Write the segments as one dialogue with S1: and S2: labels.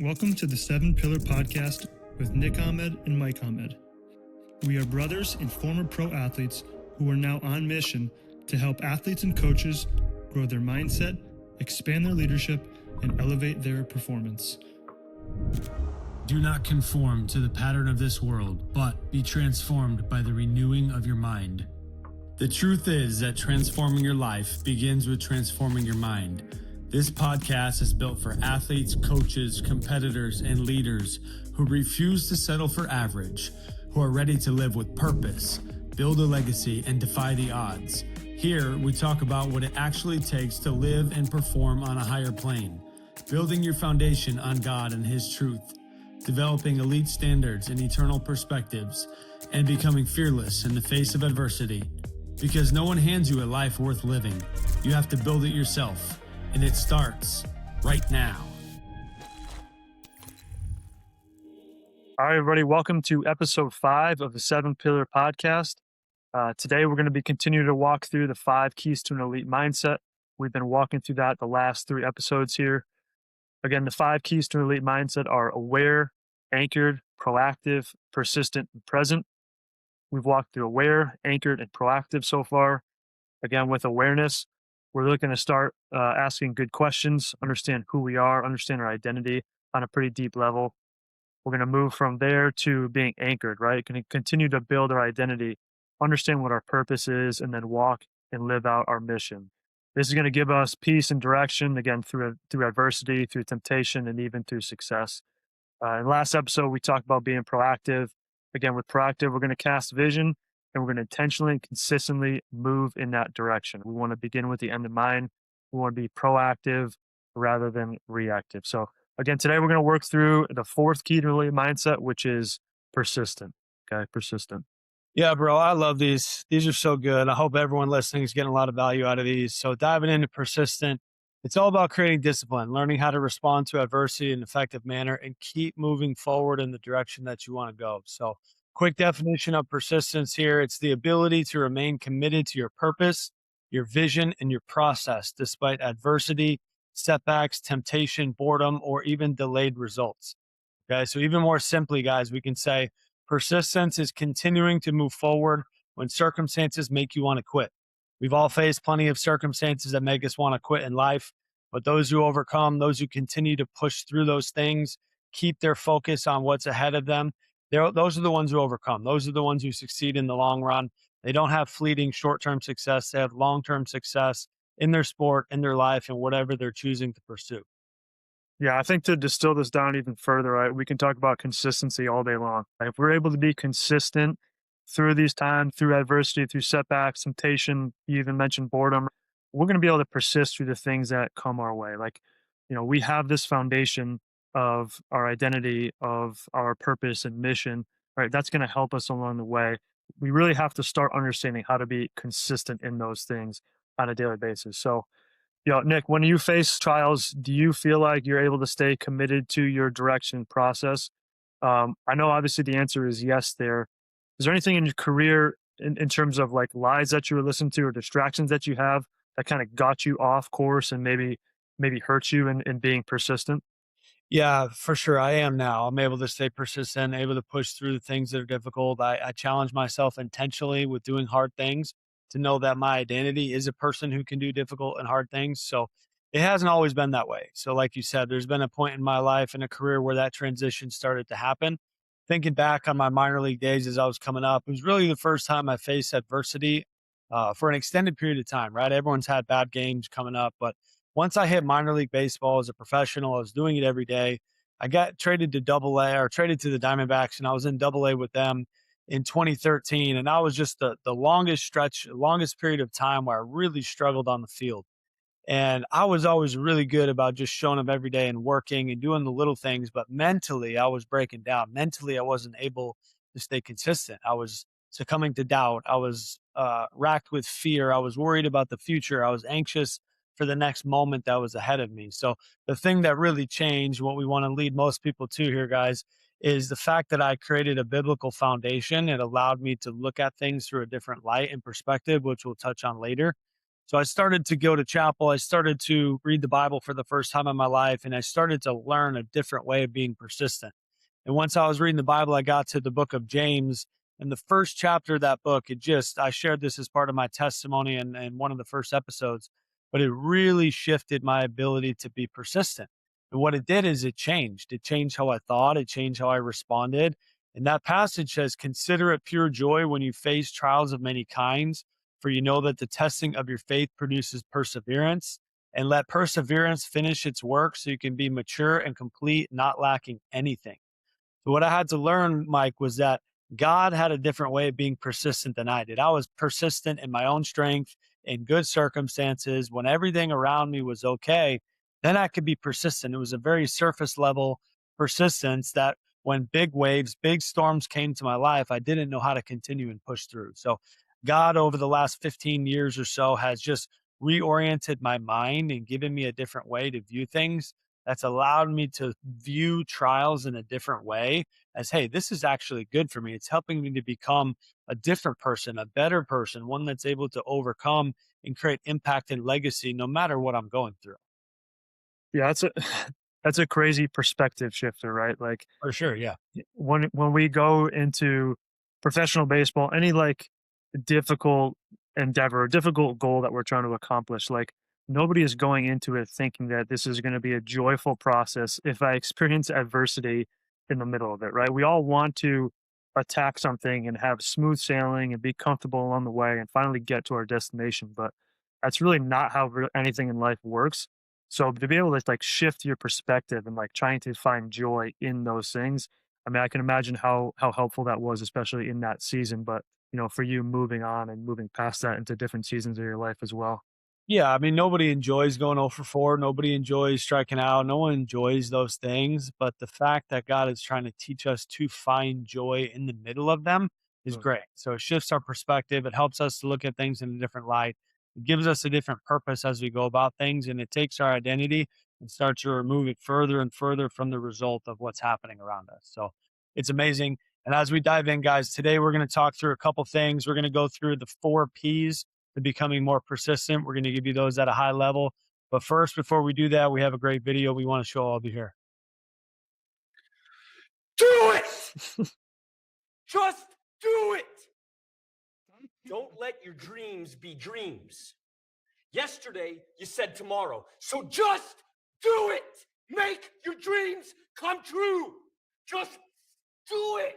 S1: Welcome to the 7 Pillar Podcast with Nick Ahmed and Mike Ahmed. We are brothers and former pro athletes who are now on mission to help athletes and coaches grow their mindset, expand their leadership, and elevate their performance.
S2: Do not conform to the pattern of this world, but be transformed by the renewing of your mind. The truth is that transforming your life begins with transforming your mind. This podcast is built for athletes, coaches, competitors, and leaders who refuse to settle for average, who are ready to live with purpose, build a legacy, and defy the odds. Here, we talk about what it actually takes to live and perform on a higher plane, building your foundation on God and His truth, developing elite standards and eternal perspectives, and becoming fearless in the face of adversity. Because no one hands you a life worth living. You have to build it yourself. And it starts right now.
S1: All right, everybody, welcome to episode 5 of the 7 Pillar Podcast. Today, we're going to be continuing to walk through the 5 keys to an elite mindset. We've been walking through that the last 3 episodes here. Again, the 5 keys to an elite mindset are aware, anchored, proactive, persistent, and present. We've walked through aware, anchored, and proactive so far. Again, with awareness, we're looking to start asking good questions, understand who we are, understand our identity on a pretty deep level. We're going to move from there to being anchored, right? Going to continue to build our identity, understand what our purpose is, and then walk and live out our mission. This is going to give us peace and direction, again, through adversity, through temptation, and even through success. In last episode, we talked about being proactive. Again, with proactive, we're going to cast vision, and we're going to intentionally and consistently move in that direction. We want to begin with the end in mind. We want to be proactive rather than reactive. So again, today we're going to work through the 4th key to elite mindset, which is persistent. Okay, persistent.
S3: Yeah, bro, I love these. These are so good. I hope everyone listening is getting a lot of value out of these. So diving into persistent, it's all about creating discipline, learning how to respond to adversity in an effective manner, and keep moving forward in the direction that you want to go. So quick definition of persistence here. It's the ability to remain committed to your purpose, your vision, and your process, despite adversity, setbacks, temptation, boredom, or even delayed results. Okay, so even more simply, guys, we can say persistence is continuing to move forward when circumstances make you want to quit. We've all faced plenty of circumstances that make us want to quit in life, but those who overcome, those who continue to push through those things, keep their focus on what's ahead of them, those are the ones who overcome. Those are the ones who succeed in the long run. They don't have fleeting short-term success. They have long-term success in their sport, in their life, and whatever they're choosing to pursue.
S1: Yeah, I think to distill this down even further, right, we can talk about consistency all day long. Like if we're able to be consistent through these times, through adversity, through setbacks, temptation, you even mentioned boredom, we're going to be able to persist through the things that come our way. Like, we have this foundation of our identity, of our purpose and mission, right? That's going to help us along the way. We really have to start understanding how to be consistent in those things on a daily basis. So, Nick, when you face trials, do you feel like you're able to stay committed to your direction process? I know obviously the answer is yes there. Is there anything in your career in terms of like lies that you were listening to or distractions that you have that kind of got you off course and maybe hurt you in being persistent?
S3: Yeah, for sure. I am now. I'm able to stay persistent, able to push through the things that are difficult. I challenge myself intentionally with doing hard things to know that my identity is a person who can do difficult and hard things. So it hasn't always been that way. So like you said, there's been a point in my life and a career where that transition started to happen. Thinking back on my minor league days as I was coming up, it was really the first time I faced adversity for an extended period of time, right? Everyone's had bad games coming up, but once I hit minor league baseball as a professional, I was doing it every day. I got traded to Double-A or traded to the Diamondbacks, and I was in Double-A with them in 2013. And that was just the longest period of time where I really struggled on the field. And I was always really good about just showing up every day and working and doing the little things. But mentally, I was breaking down. Mentally, I wasn't able to stay consistent. I was succumbing to doubt. I was racked with fear. I was worried about the future. I was anxious for the next moment that was ahead of me. So the thing that really changed, what we want to lead most people to here, guys, is the fact that I created a biblical foundation. It allowed me to look at things through a different light and perspective, which we'll touch on later. So I started to go to chapel. I started to read the Bible for the first time in my life, and I started to learn a different way of being persistent. And once I was reading the Bible, I got to the book of James. And the first chapter of that book, I shared this as part of my testimony and one of the first episodes, but it really shifted my ability to be persistent. And what it did is it changed. It changed how I thought, it changed how I responded. And that passage says, "Consider it pure joy when you face trials of many kinds, for you know that the testing of your faith produces perseverance. And let perseverance finish its work so you can be mature and complete, not lacking anything." So what I had to learn, Mike, was that God had a different way of being persistent than I did. I was persistent in my own strength, in good circumstances, when everything around me was okay. Then I could be persistent. It was a very surface level persistence that when big waves, big storms came to my life, I didn't know how to continue and push through. So God, over the last 15 years or so, has just reoriented my mind and given me a different way to view things that's allowed me to view trials in a different way as, hey, this is actually good for me. It's helping me to become a different person, a better person, one that's able to overcome and create impact and legacy no matter what I'm going through.
S1: Yeah, that's a that's a crazy perspective shifter, right? Like
S3: For sure. Yeah.
S1: when we go into professional baseball, any like difficult endeavor, difficult goal that we're trying to accomplish, like nobody is going into it thinking that this is going to be a joyful process if I experience adversity in the middle of it, right? We all want to attack something and have smooth sailing and be comfortable along the way and finally get to our destination, but that's really not how anything in life works. So to be able to like shift your perspective and like trying to find joy in those things, I mean, I can imagine how helpful that was, especially in that season. But for you moving on and moving past that into different seasons of your life as well.
S3: Yeah, I mean, nobody enjoys going 0 for 4. Nobody enjoys striking out. No one enjoys those things. But the fact that God is trying to teach us to find joy in the middle of them is
S1: Mm.
S3: great. So it shifts our perspective. It helps us to look at things in a different light. It gives us a different purpose as we go about things. And it takes our identity and starts to remove it further and further from the result of what's happening around us. So it's amazing. And as we dive in, guys, today we're going to talk through a couple things. We're going to go through the 4 P's to becoming more persistent. We're going to give you those at a high level. But first, before we do that, we have a great video we want to show all of you here.
S4: Do it! Just do it! Don't let your dreams be dreams. Yesterday, you said tomorrow. So just do it! Make your dreams come true! Just do it!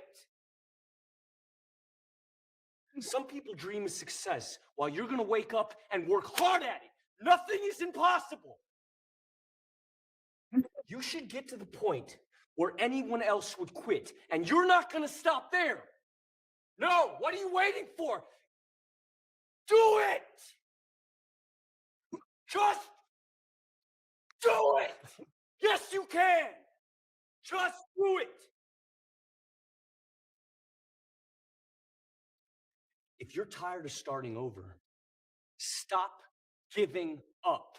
S4: Some people dream of success while you're going to wake up and work hard at it. Nothing is impossible. You should get to the point where anyone else would quit, and you're not going to stop there. No, what are you waiting for? Do it! Just do it! Yes, you can! Just do it! If you're tired of starting over, stop giving up.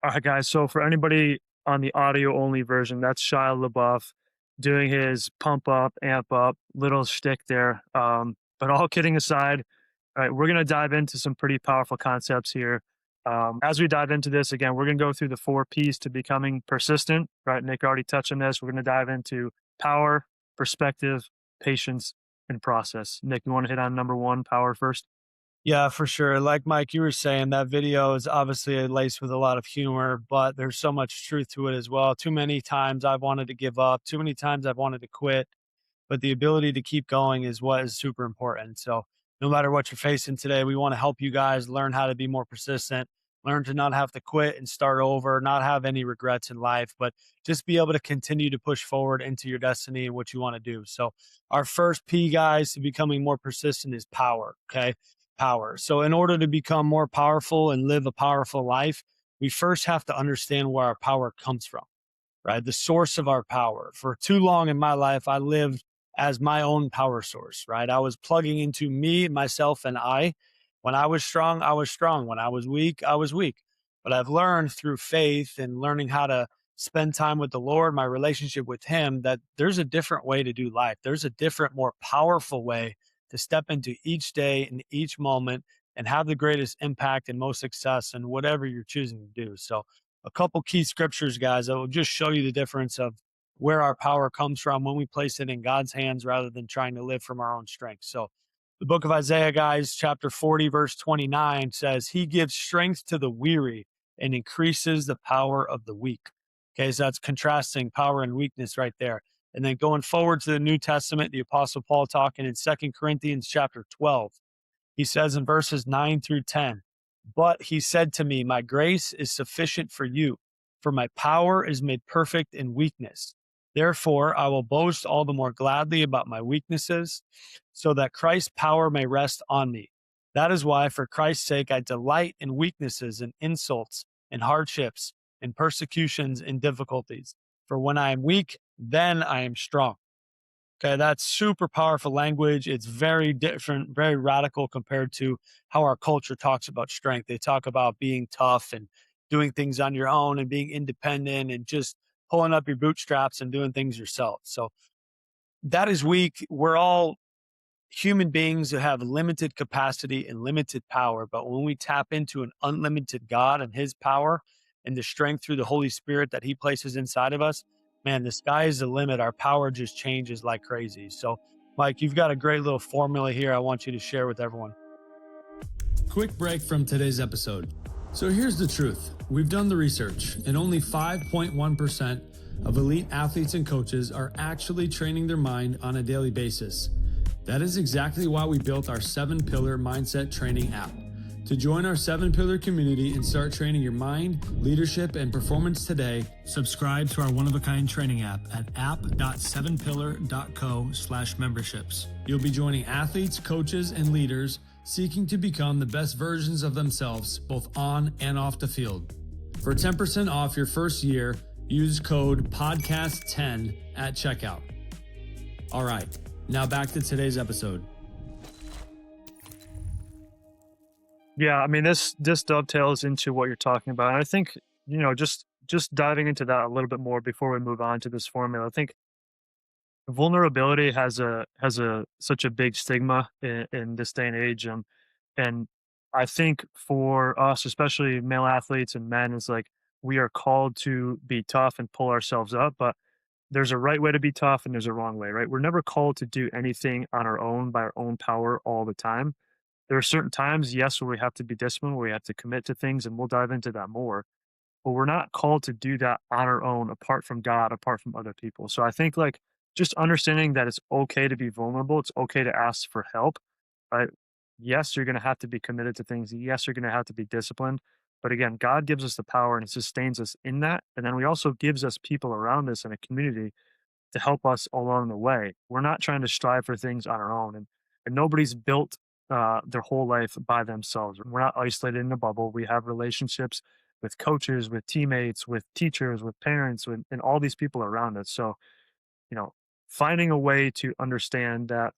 S1: All right, guys. So for anybody on the audio only version, that's Shia LaBeouf doing his pump up, amp up little shtick there. But all kidding aside, all right, we're going to dive into some pretty powerful concepts here. As we dive into this, again, we're going to go through the 4 P's to becoming persistent, right? Nick already touched on this. We're going to dive into power, perspective, patience, and process. Nick, you want to hit on number 1, power first?
S3: Yeah, for sure. Like Mike, you were saying, that video is obviously laced with a lot of humor, but there's so much truth to it as well. Too many times I've wanted to give up. Too many times I've wanted to quit. But the ability to keep going is what is super important. So no matter what you're facing today, we want to help you guys learn how to be more persistent, learn to not have to quit and start over, not have any regrets in life, but just be able to continue to push forward into your destiny and what you want to do. So our first P, guys, to becoming more persistent is power. Okay. Power. So in order to become more powerful and live a powerful life, we first have to understand where our power comes from, right? The source of our power. For too long in my life, I lived as my own power source, right? I was plugging into me, myself, and I. When I was strong, I was strong. When I was weak, I was weak. But I've learned through faith and learning how to spend time with the Lord, my relationship with Him, that there's a different way to do life. There's a different, more powerful way to step into each day and each moment and have the greatest impact and most success in whatever you're choosing to do. So, a couple key scriptures, guys, that will just show you the difference of where our power comes from when we place it in God's hands rather than trying to live from our own strength. So, the book of Isaiah, guys, chapter 40, verse 29 says, He gives strength to the weary and increases the power of the weak. Okay, so that's contrasting power and weakness right there. And then going forward to the New Testament, the Apostle Paul talking in 2 Corinthians chapter 12, he says in verses 9 through 10, But he said to me, My grace is sufficient for you, for my power is made perfect in weakness. Therefore, I will boast all the more gladly about my weaknesses, so that Christ's power may rest on me. That is why, for Christ's sake, I delight in weaknesses and insults and hardships and persecutions and difficulties. For when I am weak, then I am strong. Okay, that's super powerful language. It's very different, very radical compared to how our culture talks about strength. They talk about being tough and doing things on your own and being independent and just pulling up your bootstraps and doing things yourself. So that is weak. We're all human beings that have limited capacity and limited power. But when we tap into an unlimited God and his power and the strength through the Holy Spirit that he places inside of us, man, the sky is the limit. Our power just changes like crazy. So, Mike, you've got a great little formula here I want you to share with everyone.
S2: Quick break from today's episode. So here's the truth. We've done the research, and only 5.1% of elite athletes and coaches are actually training their mind on a daily basis. That is exactly why we built our 7-Pillar Mindset Training app. To join our 7-Pillar community and start training your mind, leadership, and performance today, subscribe to our one-of-a-kind training app at app.7pillar.co/memberships. You'll be joining athletes, coaches, and leaders seeking to become the best versions of themselves, both on and off the field. For 10% off your first year, use code PODCAST10 at checkout. All right, now back to today's episode.
S1: Yeah, I mean, this dovetails into what you're talking about. And I think, just diving into that a little bit more before we move on to this formula. I think vulnerability has such a big stigma in this day and age. And I think for us, especially male athletes and men, is like we are called to be tough and pull ourselves up, but there's a right way to be tough and there's a wrong way, right? We're never called to do anything on our own by our own power all the time. There are certain times, yes, where we have to be disciplined, where we have to commit to things, and we'll dive into that more. But we're not called to do that on our own, apart from God, apart from other people. So I think like just understanding that it's okay to be vulnerable, it's okay to ask for help, right? Yes, you're going to have to be committed to things. Yes, you're going to have to be disciplined. But again, God gives us the power and it sustains us in that. And then we also gives us people around us in a community to help us along the way. We're not trying to strive for things on our own, and nobody's built their whole life by themselves. We're not isolated in a bubble. We have relationships with coaches, with teammates, with teachers, with parents, and all these people around us. So, finding a way to understand that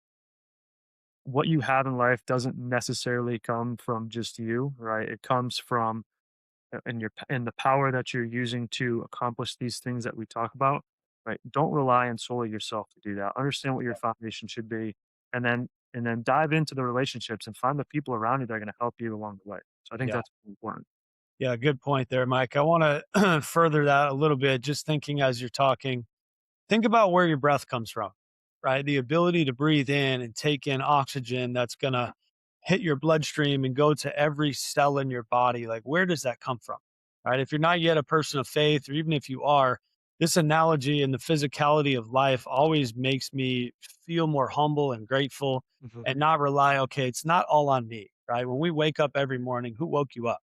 S1: what you have in life doesn't necessarily come from just you, right? It comes from and the power that you're using to accomplish these things that we talk about, right? Don't rely on solely yourself to do that. Understand what your foundation should be, and then dive into the relationships and find the people around you that are going to help you along the way. So I think
S3: Yeah.
S1: that's important.
S3: Yeah, good point there, Mike. I want to further that a little bit, just thinking as you're talking. Think about where your breath comes from, right? The ability to breathe in and take in oxygen that's going to hit your bloodstream and go to every cell in your body. Like, where does that come from? Right? If you're not yet a person of faith, or even if you are, this analogy and the physicality of life always makes me feel more humble and grateful
S1: Mhm.
S3: and not rely, okay, it's not all on me, right? When we wake up every morning, who woke you up?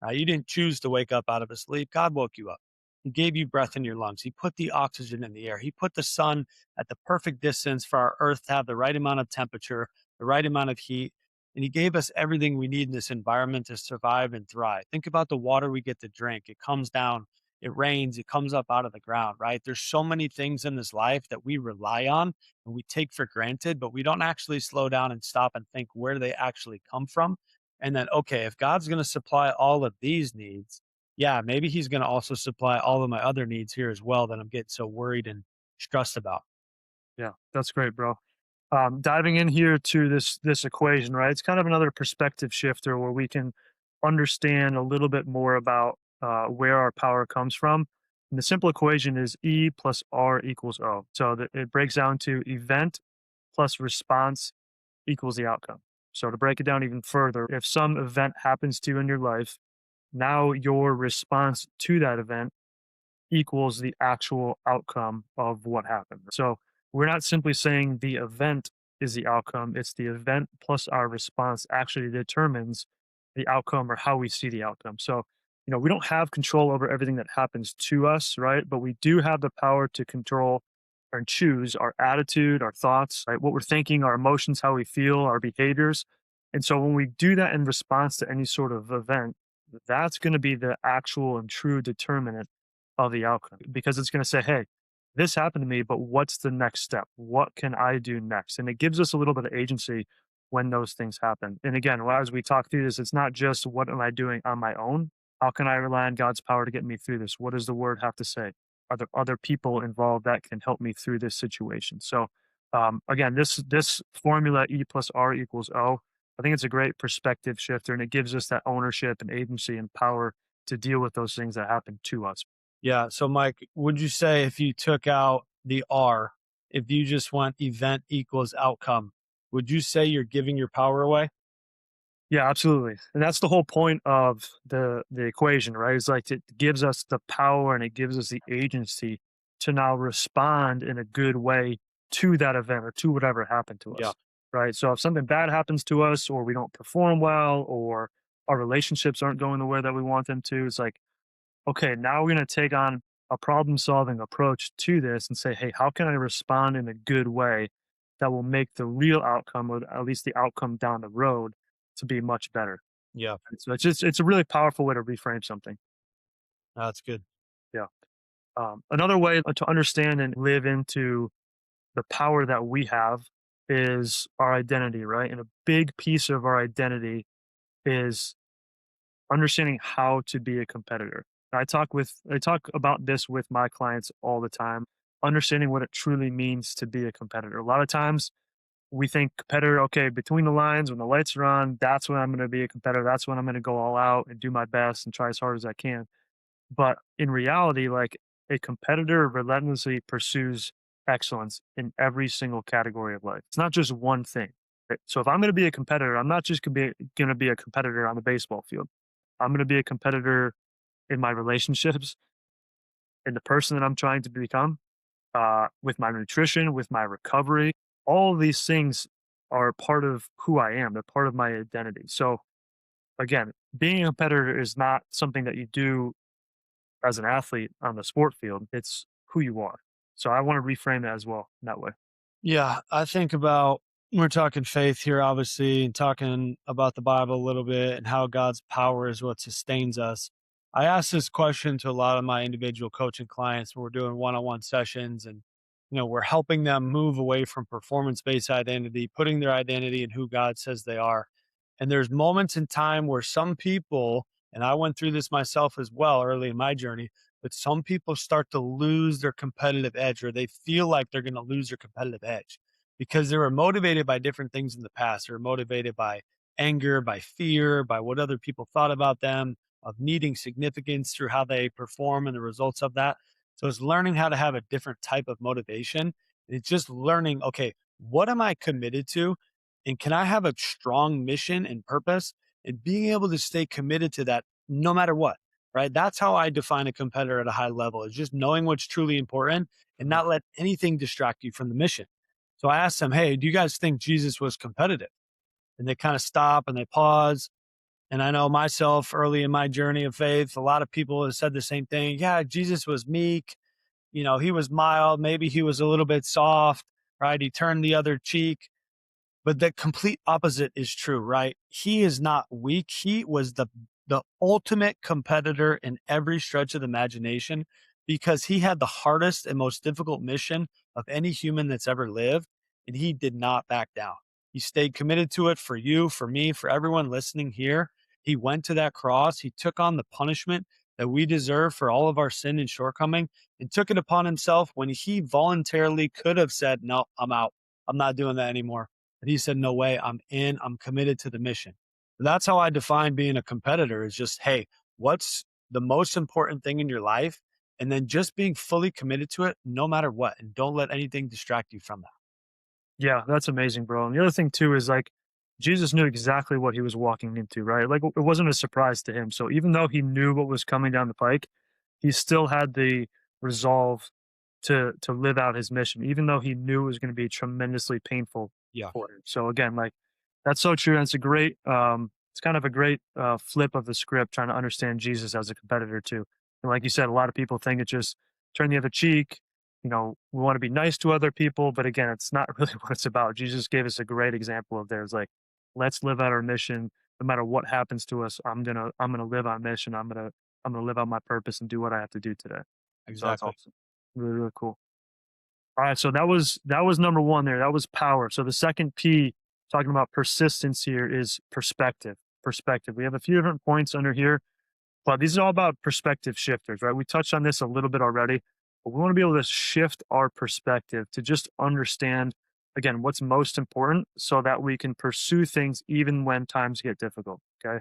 S3: You didn't choose to wake up out of a sleep. God woke you up. He gave you breath in your lungs. He put the oxygen in the air. He put the sun at the perfect distance for our earth to have the right amount of temperature, the right amount of heat. And he gave us everything we need in this environment to survive and thrive. Think about the water we get to drink. It comes down, it rains, it comes up out of the ground, right? There's so many things in this life that we rely on and we take for granted, but we don't actually slow down and stop and think where they actually come from. And then, okay, if God's going to supply all of these needs, yeah, maybe he's going to also supply all of my other needs here as well that I'm getting so worried and stressed about.
S1: Yeah, that's great, bro. Diving in here to this equation, right? It's kind of another perspective shifter where we can understand a little bit more about where our power comes from. And the simple equation is E plus R equals O. So it breaks down to event plus response equals the outcome. So to break it down even further, if some event happens to you in your life, now your response to that event equals the actual outcome of what happened. So we're not simply saying the event is the outcome, it's the event plus our response actually determines the outcome or how we see the outcome. So, we don't have control over everything that happens to us, right? But we do have the power to control and choose our attitude, our thoughts, right? What we're thinking, our emotions, how we feel, our behaviors. And so when we do that in response to any sort of event, that's going to be the actual and true determinant of the outcome because it's going to say, hey, this happened to me, but what's the next step? What can I do next? And it gives us a little bit of agency when those things happen. And again, as we talk through this, it's not just what am I doing on my own? How can I rely on God's power to get me through this? What does the word have to say? Are there other people involved that can help me through this situation? So, again, this formula E plus R equals O. I think it's a great perspective shifter, and it gives us that ownership and agency and power to deal with those things that happen to us.
S3: Yeah. So, Mike, would you say if you took out the R, if you just went event equals outcome, would you say you're giving your power away?
S1: Yeah, absolutely. And that's the whole point of the equation, right? It's like it gives us the power and it gives us the agency to now respond in a good way to that event or to whatever happened to
S3: Yeah.
S1: us. Right. So if something bad happens to us or we don't perform well or our relationships aren't going the way that we want them to, it's like, okay, now we're going to take on a problem solving approach to this and say, hey, how can I respond in a good way that will make the real outcome or at least the outcome down the road to be much better?
S3: Yeah.
S1: So it's a really powerful way to reframe something.
S3: That's good.
S1: Yeah. Another way to understand and live into the power that we have is our identity, right? And a big piece of our identity is understanding how to be a competitor. I talk about this with my clients all the time, understanding what it truly means to be a competitor. A lot of times we think competitor, okay, between the lines when the lights are on, that's when I'm going to be a competitor. That's when I'm going to go all out and do my best and try as hard as I can. But in reality, like a competitor relentlessly pursues excellence in every single category of life. It's not just one thing. Right? So if I'm going to be a competitor, I'm not just going to be a competitor on the baseball field. I'm going to be a competitor in my relationships, in the person that I'm trying to become, with my nutrition, with my recovery. All of these things are part of who I am. They're part of my identity. So again, being a competitor is not something that you do as an athlete on the sport field. It's who you are. So I want to reframe that as well in that way.
S3: Yeah. I think about, we're talking faith here, obviously, and talking about the Bible a little bit and how God's power is what sustains us. I ask this question to a lot of my individual coaching clients when we're doing one-on-one sessions and we're helping them move away from performance-based identity, putting their identity in who God says they are. And there's moments in time where some people, and I went through this myself as well early in my journey, but some people start to lose their competitive edge or they feel like they're going to lose their competitive edge because they were motivated by different things in the past. They were motivated by anger, by fear, by what other people thought about them, of needing significance through how they perform and the results of that. So it's learning how to have a different type of motivation. It's just learning, okay, what am I committed to? And can I have a strong mission and purpose and being able to stay committed to that no matter what? Right. That's how I define a competitor at a high level is just knowing what's truly important and
S1: Mhm.
S3: not let anything distract you from the mission. So I asked them, hey, do you guys think Jesus was competitive? And they kind of stop and they pause. And I know myself early in my journey of faith, a lot of people have said the same thing. Yeah, Jesus was meek. He was mild. Maybe he was a little bit soft, right? He turned the other cheek. But the complete opposite is true, right? He is not weak. He was the ultimate competitor in every stretch of the imagination because he had the hardest and most difficult mission of any human that's ever lived, and he did not back down. He stayed committed to it for you, for me, for everyone listening here. He went to that cross. He took on the punishment that we deserve for all of our sin and shortcoming and took it upon himself when he voluntarily could have said, no, I'm out. I'm not doing that anymore. And he said, no way, I'm in, I'm committed to the mission. That's how I define being a competitor is just, hey, what's the most important thing in your life? And then just being fully committed to it no matter what. And don't let anything distract you from that.
S1: Yeah, that's amazing, bro. And the other thing too is like Jesus knew exactly what he was walking into, right? Like it wasn't a surprise to him. So even though he knew what was coming down the pike, he still had the resolve to live out his mission, even though he knew it was going to be tremendously painful
S3: Yeah,
S1: for him. So again, like that's so true. And it's a great it's kind of a great flip of the script trying to understand Jesus as a competitor too. And like you said, a lot of people think it just turn the other cheek, we want to be nice to other people, but again, it's not really what it's about. Jesus gave us a great example of there's like, let's live out our mission. No matter what happens to us, I'm gonna live on mission. I'm gonna live out my purpose and do what I have to do today. So that's
S3: exactly.
S1: awesome. Really, really cool. All right. So that was number one there. That was power. So the second P, talking about persistence here, is perspective. Perspective. We have a few different points under here, but these are all about perspective shifters, right? We touched on this a little bit already, but we want to be able to shift our perspective to just understand, again, what's most important so that we can pursue things even when times get difficult. Okay.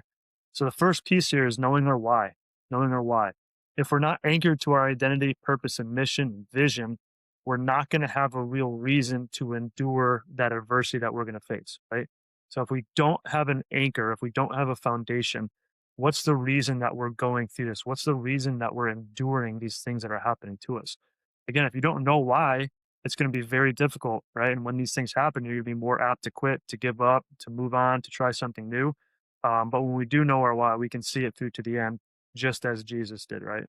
S1: So the first piece here is knowing our why, knowing our why. If we're not anchored to our identity, purpose, and mission, and vision, we're not going to have a real reason to endure that adversity that we're going to face, right? So if we don't have an anchor, if we don't have a foundation, what's the reason that we're going through this? What's the reason that we're enduring these things that are happening to us? Again, if you don't know why, it's going to be very difficult, right? And when these things happen, you're going to be more apt to quit, to give up, to move on, to try something new. But when we do know our why, we can see it through to the end, just as Jesus did, right?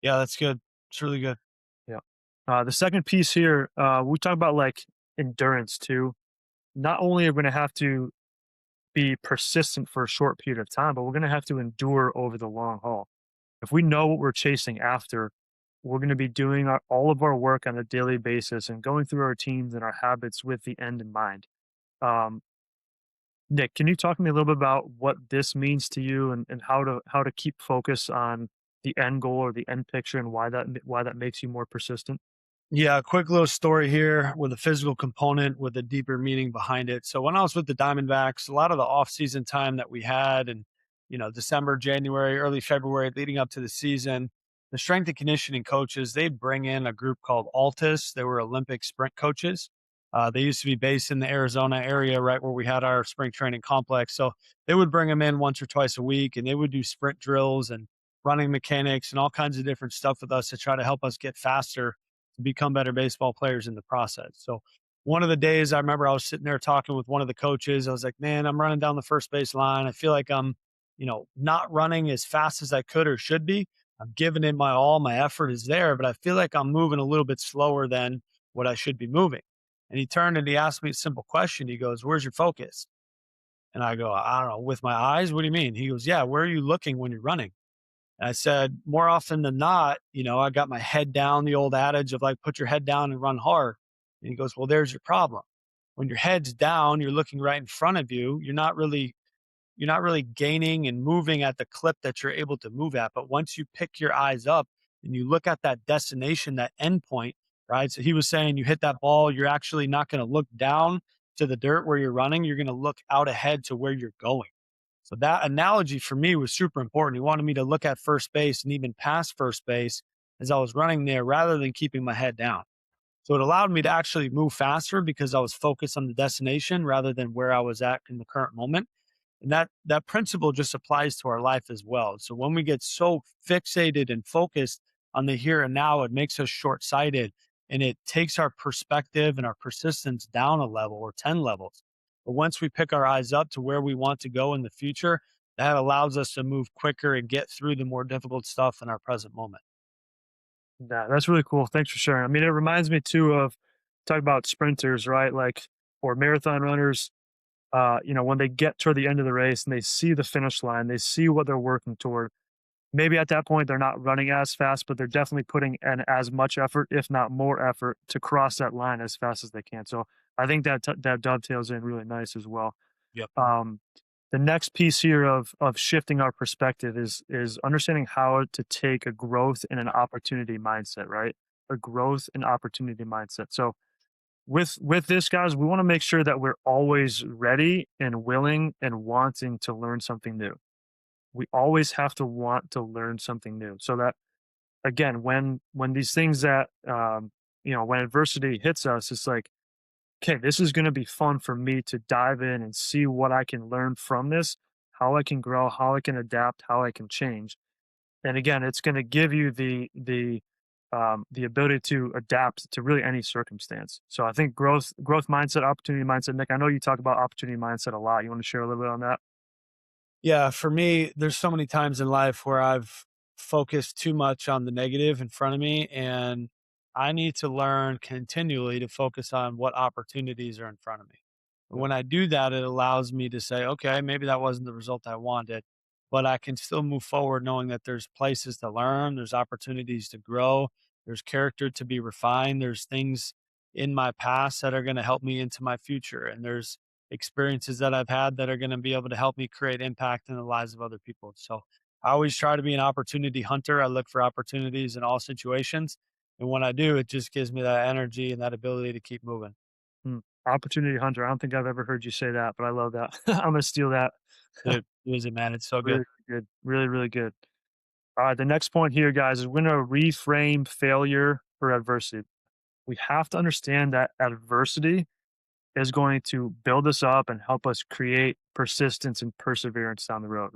S3: Yeah, that's good. It's really good.
S1: Yeah. The second piece here, we talk about like endurance too. Not only are we going to have to be persistent for a short period of time, but we're going to have to endure over the long haul. If we know what we're chasing after, we're going to be doing all of our work on a daily basis and going through our routines and our habits with the end in mind. Um, Nick, can you talk to me a little bit about what this means to you and how to keep focus on the end goal or the end picture and why that makes you more persistent?
S3: Yeah, a quick little story here with a physical component with a deeper meaning behind it. So when I was with the Diamondbacks, a lot of the off-season time that we had and December, January, early February leading up to the season, the strength and conditioning coaches, they'd bring in a group called Altus. They were Olympic sprint coaches. They used to be based in the Arizona area, right where we had our spring training complex. So they would bring them in once or twice a week and they would do sprint drills and running mechanics and all kinds of different stuff with us to try to help us get faster to become better baseball players in the process. So one of the days I remember I was sitting there talking with one of the coaches. I was like, man, I'm running down the first base line. I feel like I'm, not running as fast as I could or should be. I'm giving it my all. My effort is there, but I feel like I'm moving a little bit slower than what I should be moving. And he turned and he asked me a simple question. He goes, where's your focus? And I go, I don't know, with my eyes? What do you mean? He goes, yeah, where are you looking when you're running? And I said, more often than not, I got my head down, the old adage of like, put your head down and run hard. And he goes, well, there's your problem. When your head's down, you're looking right in front of you. You're not really gaining and moving at the clip that you're able to move at. But once you pick your eyes up and you look at that destination, that end point, right? So he was saying you hit that ball, you're actually not going to look down to the dirt where you're running. You're going to look out ahead to where you're going. So that analogy for me was super important. He wanted me to look at first base and even past first base as I was running there rather than keeping my head down. So it allowed me to actually move faster because I was focused on the destination rather than where I was at in the current moment. And that principle just applies to our life as well. So when we get so fixated and focused on the here and now, it makes us short-sighted and it takes our perspective and our persistence down a level or 10 levels. But once we pick our eyes up to where we want to go in the future, that allows us to move quicker and get through the more difficult stuff in our present moment.
S1: Yeah, that's really cool. Thanks for sharing. I mean, it reminds me too of talk about sprinters, right? Like or marathon runners. When they get toward the end of the race and they see the finish line, they see what they're working toward. Maybe at that point they're not running as fast, but they're definitely putting in as much effort, if not more effort, to cross that line as fast as they can. So I think that dovetails in really nice as well.
S3: Yep.
S1: Um, the next piece here of shifting our perspective is understanding how to take a growth and an opportunity mindset, right? A growth and opportunity mindset. So with this, guys, we want to make sure that we're always ready and willing and wanting to learn something new. We always have to want to learn something new, so that again, when these things that when adversity hits us, it's like, okay, this is going to be fun for me to dive in and see what I can learn from this, how I can grow, how I can adapt, how I can change. And again, it's going to give you the ability to adapt to really any circumstance. So I think growth mindset, opportunity mindset. Nick, I know you talk about opportunity mindset a lot. You want to share a little bit on that?
S3: Yeah, for me, there's so many times in life where I've focused too much on the negative in front of me, and I need to learn continually to focus on what opportunities are in front of me. And
S1: Yeah.
S3: when I do that, it allows me to say, okay, maybe that wasn't the result I wanted, but I can still move forward knowing that there's places to learn, there's opportunities to grow, there's character to be refined, there's things in my past that are going to help me into my future, and there's experiences that I've had that are going to be able to help me create impact in the lives of other people. So I always try to be an opportunity hunter. I look for opportunities in all situations. And when I do, it just gives me that energy and that ability to keep moving.
S1: Hmm. Opportunity hunter. I don't think I've ever heard you say that, but I love that. I'm gonna steal that.
S3: It is it, man. It's so good.
S1: Really good. Really, really good. All right. The next point here, guys, is we're gonna reframe failure for adversity. We have to understand that adversity is going to build us up and help us create persistence and perseverance down the road.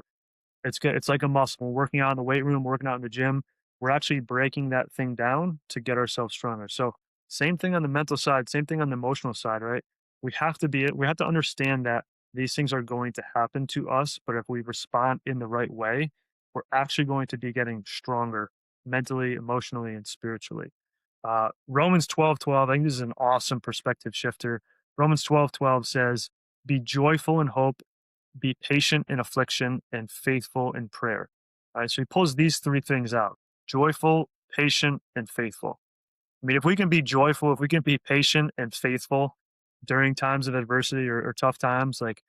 S1: It's good. It's like a muscle. We're working out in the weight room, working out in the gym. We're actually breaking that thing down to get ourselves stronger. So same thing on the mental side, same thing on the emotional side, right? We have to understand that these things are going to happen to us, but if we respond in the right way, we're actually going to be getting stronger mentally, emotionally, and spiritually. Romans 12:12, I think this is an awesome perspective shifter. Romans 12:12 says, be joyful in hope, be patient in affliction, and faithful in prayer. All right, so he pulls these three things out: joyful, patient, and faithful. I mean, if we can be joyful, if we can be patient and faithful during times of adversity or tough times, like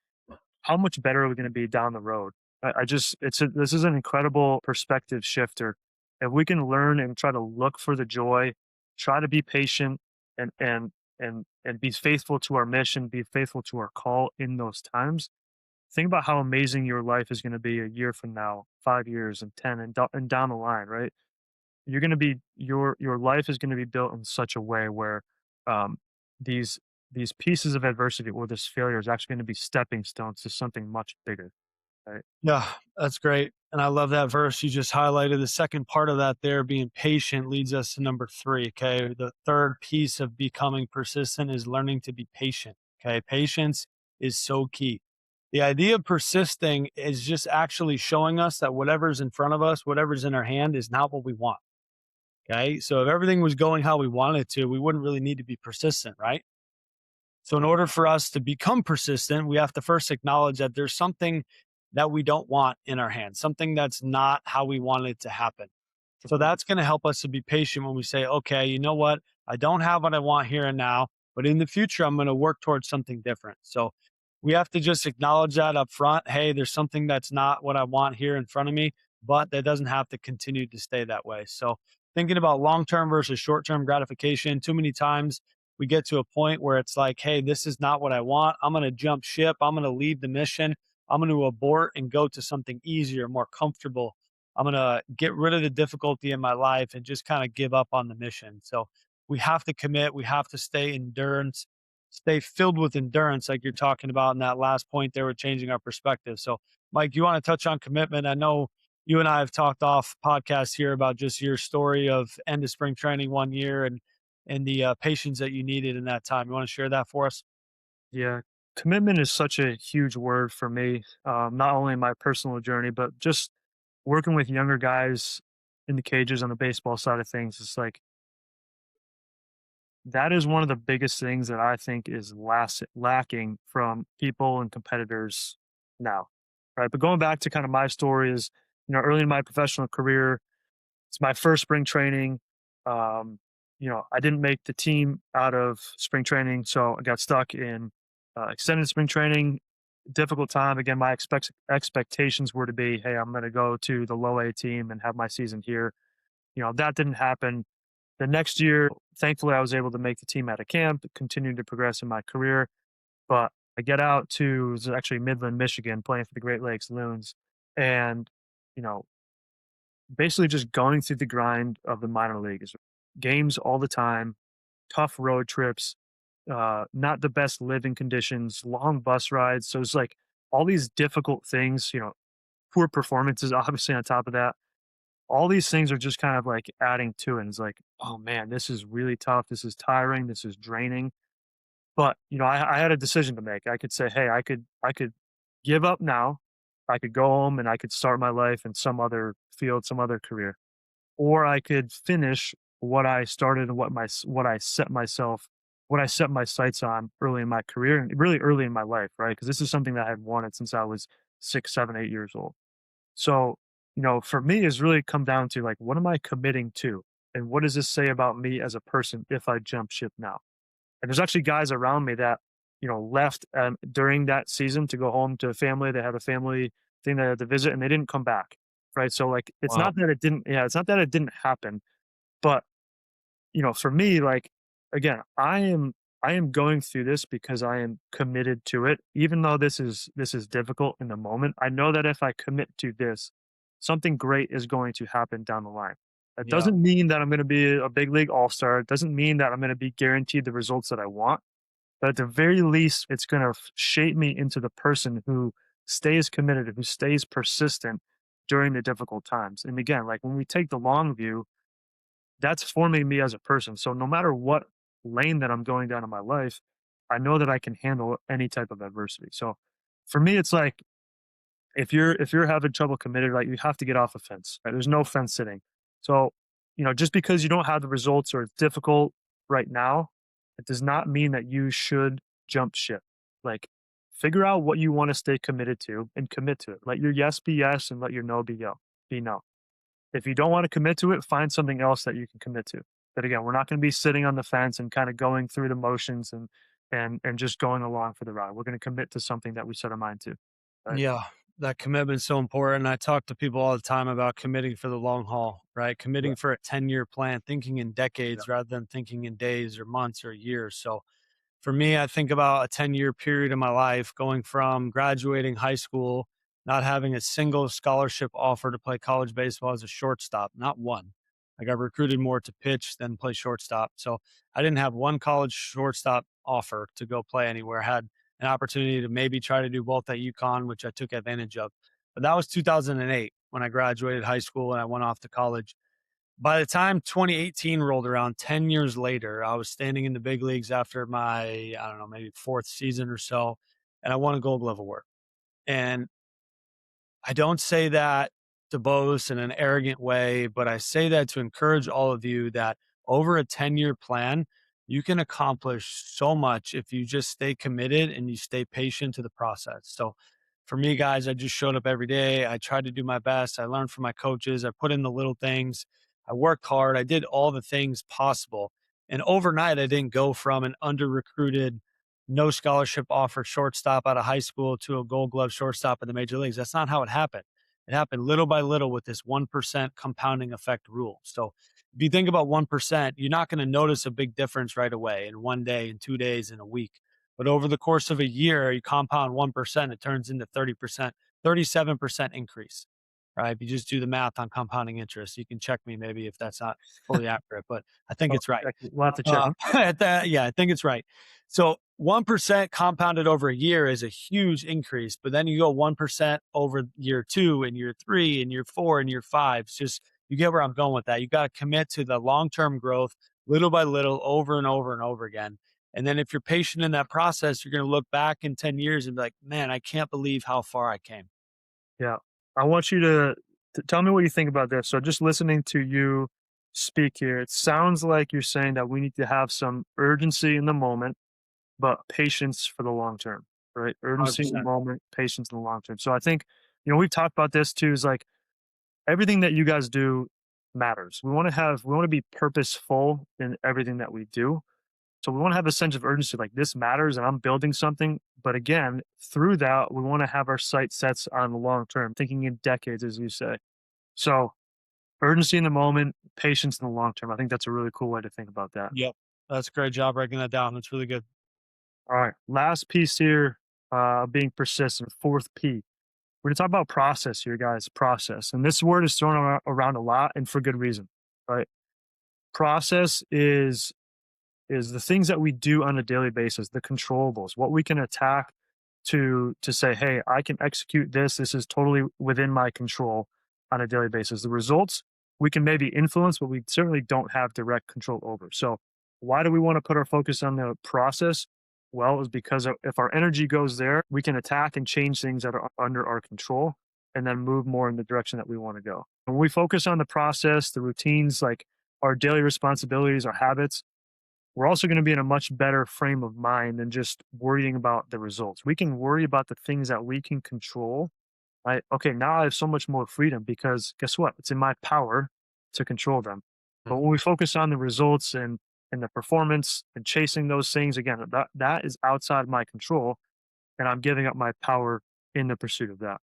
S1: how much better are we going to be down the road? I just, this is an incredible perspective shifter. If we can learn and try to look for the joy, try to be patient and be faithful to our mission, be faithful to our call in those times, think about how amazing your life is going to be a year from now, 5 years, and 10, and down the line, right? You're going to be your life is going to be built in such a way where um, these these pieces of adversity or this failure is actually going to be stepping stones to something much bigger, right?
S3: Yeah, that's great. And I love that verse you just highlighted. The second part of that there, being patient, leads us to number three. Okay. The third piece of becoming persistent is learning to be patient. Okay. Patience is so key. The idea of persisting is just actually showing us that whatever's in front of us, whatever's in our hand, is not what we want. Okay. So if everything was going how we wanted it to, we wouldn't really need to be persistent, right? So, in order for us to become persistent, we have to first acknowledge that there's something that we don't want in our hands, something that's not how we want it to happen. So,
S1: Mhm.
S3: that's going to help us to be patient when we say, okay, you know what? I don't have what I want here and now, but in the future, I'm going to work towards something different. So, we have to just acknowledge that up front. Hey, there's something that's not what I want here in front of me, but that doesn't have to continue to stay that way. So, thinking about long term versus short term gratification, too many times we get to a point where it's like, hey, this is not what I want. I'm going to jump ship. I'm going to leave the mission. I'm going to abort and go to something easier, more comfortable. I'm going to get rid of the difficulty in my life and just kind of give up on the mission. So we have to commit. We have to stay filled with endurance, like you're talking about in that last point there with changing our perspective. So, Mike, you want to touch on commitment? I know you and I have talked off podcast here about just your story of end of spring training 1 year and the patience that you needed in that time. You want to share that for us?
S1: Yeah, commitment is such a huge word for me. Not only in my personal journey, but just working with younger guys in the cages on the baseball side of things. It's like that is one of the biggest things that I think is lacking from people and competitors now, right? But going back to kind of my story is, early in my professional career, it's my first spring training. Um, I didn't make the team out of spring training, so I got stuck in extended spring training. Difficult time. Again, my expectations were to be, hey, I'm going to go to the low A team and have my season here. That didn't happen. The next year, thankfully, I was able to make the team out of camp, continue to progress in my career. But I get out to, it was actually Midland, Michigan, playing for the Great Lakes Loons, and you know, basically just going through the grind of the minor leagues, games all the time, tough road trips, not the best living conditions, long bus rides. So it's like all these difficult things, poor performances, obviously, on top of that. All these things are just kind of like adding to it. And it's like, oh man, this is really tough. This is tiring. This is draining. But I had a decision to make. I could say, hey, I could give up now. I could go home and I could start my life in some other field, some other career, or I could finish what I started and what I set my sights on early in my career and really early in my life, right? Because this is something that I had wanted since I was 6, 7, 8 years old. So, for me, it's really come down to like, what am I committing to? And what does this say about me as a person if I jump ship now? And there's actually guys around me that, left during that season to go home to family. They had a family thing they had to visit and they didn't come back. Right. So like
S3: Wow.
S1: it's not that it didn't happen, but for me, like again, I am going through this because I am committed to it. Even though this is difficult in the moment, I know that if I commit to this, something great is going to happen down the line. That
S3: Yeah.
S1: doesn't mean that I'm going to be a big league all-star. It doesn't mean that I'm going to be guaranteed the results that I want. But at the very least, it's going to shape me into the person who stays committed, who stays persistent during the difficult times. And again, like when we take the long view, that's forming me as a person. So no matter what lane that I'm going down in my life, I know that I can handle any type of adversity. So for me, it's like if you're having trouble committed, right, you have to get off a fence. Right? There's no fence sitting. So, just because you don't have the results or it's difficult right now, it does not mean that you should jump ship. Like figure out what you want to stay committed to and commit to it. Let your yes be yes and let your no be no. If you don't want to commit to it, find something else that you can commit to. But again, we're not going to be sitting on the fence and kind of going through the motions and just going along for the ride. We're going to commit to something that we set our mind to. Right.
S3: Yeah, that commitment's so important. I talk to people all the time about committing for the long haul, right?
S1: Yeah.
S3: Committing for a 10-year plan, thinking in
S1: Yeah.
S3: decades rather than thinking in days or months or years. So for me, I think about a 10-year period in my life going from graduating high school, not having a single scholarship offer to play college baseball as a shortstop, not one. I got recruited more to pitch than play shortstop. So I didn't have one college shortstop offer to go play anywhere. Had an opportunity to maybe try to do both at UConn, which I took advantage of. But that was 2008 when I graduated high school and I went off to college. By the time 2018 rolled around, 10 years later, I was standing in the big leagues after my, I don't know, maybe fourth season or so, and I won a Gold Glove award. And I don't say that to boast in an arrogant way, but I say that to encourage all of you that over a 10-year plan, you can accomplish so much if you just stay committed and you stay patient to the process. So for me, guys, I just showed up every day. I tried to do my best. I learned from my coaches. I put in the little things. I worked hard. I did all the things possible. And overnight, I didn't go from an under recruited no scholarship offer shortstop out of high school to a gold glove shortstop in the major leagues. That's not how it happened. It happened little by little with this 1% compounding effect rule. So if you think about 1%, you're not going to notice a big difference right away in one day, in 2 days, in a week. But over the course of a year, you compound 1%, it turns into 30%, 37% increase. Right. If you just do the math on compounding interest, you can check me maybe if that's not fully accurate, but I think
S1: Oh,
S3: it's right.
S1: we'll have to check.
S3: At that, yeah, I think it's right. So 1% compounded over a year is a huge increase, but then you go 1% over year 2 and year 3 and year 4 and year 5. It's just, you get where I'm going with that. You got to commit to the long-term growth little by little over and over and over again. And then if you're patient in that process, you're going to look back in 10 years and be like, man, I can't believe how far I came.
S1: Yeah. I want you to tell me what you think about this. So just listening to you speak here, it sounds like you're saying that we need to have some urgency in the moment, but patience for the long term, right? Urgency in the
S3: 100%.
S1: moment, patience in the long term. So I think, we've talked about this too, is like everything that you guys do matters. We want to be purposeful in everything that we do. So we want to have a sense of urgency, like this matters and I'm building something. But again, through that, we want to have our sight sets on the long term, thinking in decades, as you say. So urgency in the moment, patience in the long term. I think that's a really cool way to think about that.
S3: Yep. That's a great job breaking that down. That's really good.
S1: All right, last piece here, being persistent. Fourth P. We're gonna talk about process here, guys. Process, and this word is thrown around a lot, and for good reason, right? Process is the things that we do on a daily basis, the controllables, what we can attack to say, hey, I can execute this. This is totally within my control on a daily basis. The results we can maybe influence, but we certainly don't have direct control over. So why do we want to put our focus on the process? Well, is because if our energy goes there, we can attack and change things that are under our control and then move more in the direction that we want to go. When we focus on the process, the routines, like our daily responsibilities, our habits, we're also going to be in a much better frame of mind than just worrying about the results. We can worry about the things that we can control. Right? Okay, now I have so much more freedom because guess what? It's in my power to control them. But when we focus on the results and the performance and chasing those things, again, that is outside my control, and I'm giving up my power in the pursuit of that.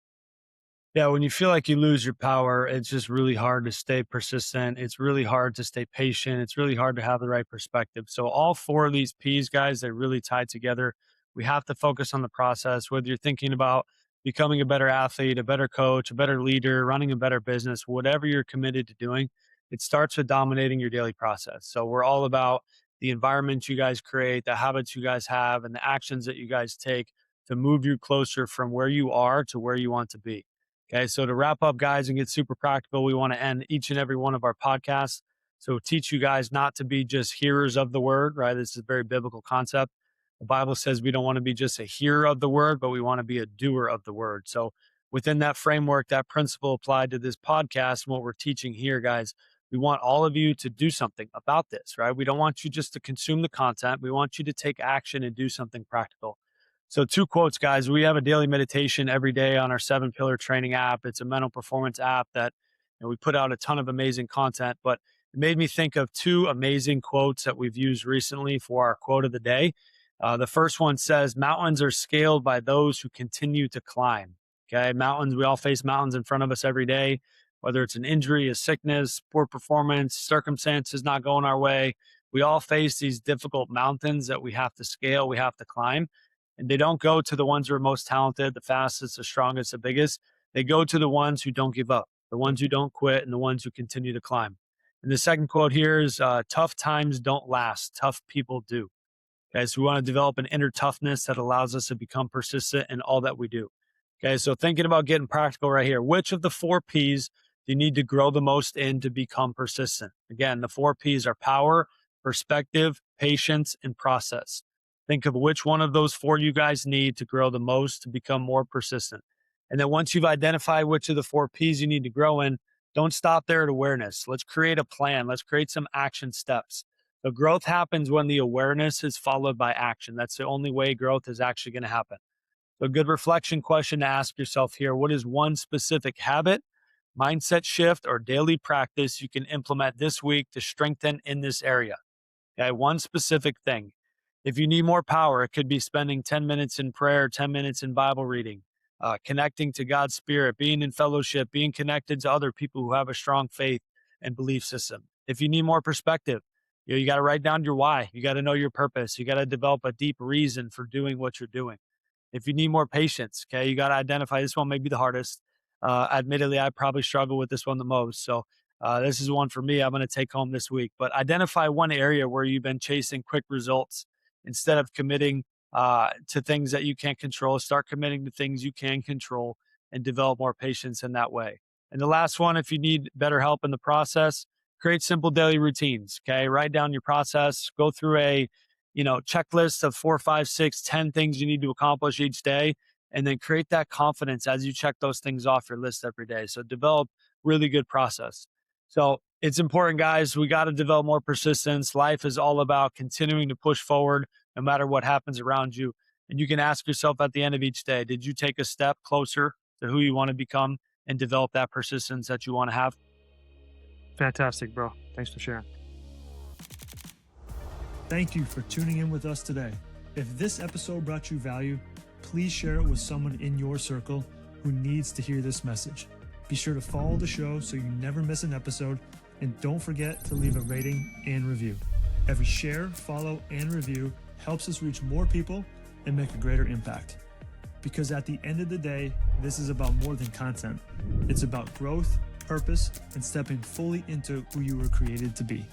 S3: Yeah, when you feel like you lose your power, it's just really hard to stay persistent. It's really hard to stay patient. It's really hard to have the right perspective. So all four of these P's, guys, they really tie together. We have to focus on the process, whether you're thinking about becoming a better athlete, a better coach, a better leader, running a better business, whatever you're committed to doing, it starts with dominating your daily process. So we're all about the environment you guys create, the habits you guys have, and the actions that you guys take to move you closer from where you are to where you want to be. Okay, so to wrap up, guys, and get super practical, we want to end each and every one of our podcasts. So teach you guys not to be just hearers of the word, right? This is a very biblical concept. The Bible says we don't want to be just a hearer of the word, but we want to be a doer of the word. So within that framework, that principle applied to this podcast and what we're teaching here, guys, we want all of you to do something about this, right? We don't want you just to consume the content. We want you to take action and do something practical. So 2 quotes, guys. We have a daily meditation every day on our 7-pillar training app. It's a mental performance app that we put out a ton of amazing content, but it made me think of 2 amazing quotes that we've used recently for our quote of the day. The first one says, mountains are scaled by those who continue to climb. Okay. Mountains, we all face mountains in front of us every day, whether it's an injury, a sickness, poor performance, circumstances not going our way. We all face these difficult mountains that we have to scale, we have to climb. And they don't go to the ones who are most talented, the fastest, the strongest, the biggest. They go to the ones who don't give up, the ones who don't quit, and the ones who continue to climb. And the second quote here is, tough times don't last, tough people do. Okay, so we want to develop an inner toughness that allows us to become persistent in all that we do. Okay, so thinking about getting practical right here, which of the 4 P's do you need to grow the most in to become persistent? Again, the 4 P's are power, perspective, patience, and process. Think of which one of those 4 you guys need to grow the most to become more persistent. And then once you've identified which of the 4 P's you need to grow in, don't stop there at awareness. Let's create a plan. Let's create some action steps. The growth happens when the awareness is followed by action. That's the only way growth is actually going to happen. So a good reflection question to ask yourself here: what is one specific habit, mindset shift, or daily practice you can implement this week to strengthen in this area? Okay, one specific thing. If you need more power, it could be spending 10 minutes in prayer, 10 minutes in Bible reading, connecting to God's Spirit, being in fellowship, being connected to other people who have a strong faith and belief system. If you need more perspective, you got to write down your why. You got to know your purpose. You got to develop a deep reason for doing what you're doing. If you need more patience, okay, you got to identify. This one may be the hardest. Admittedly, I probably struggle with this one the most. So this is one for me I'm going to take home this week. But identify one area where you've been chasing quick results instead of committing to things that you can't control. Start committing to things you can control and develop more patience in that way. And the last one, if you need better help in the process, create simple daily routines. Okay. Write down your process, go through a, checklist of 4, 5, 6, 10 things you need to accomplish each day, and then create that confidence as you check those things off your list every day. So develop really good process. So it's important, guys. We got to develop more persistence. Life is all about continuing to push forward no matter what happens around you. And you can ask yourself at the end of each day, did you take a step closer to who you want to become and develop that persistence that you want to have?
S1: Fantastic, bro. Thanks for sharing.
S5: Thank you for tuning in with us today. If this episode brought you value, please share it with someone in your circle who needs to hear this message. Be sure to follow the show so you never miss an episode, and don't forget to leave a rating and review. Every share, follow, and review helps us reach more people and make a greater impact. Because at the end of the day, this is about more than content. It's about growth, purpose, and stepping fully into who you were created to be.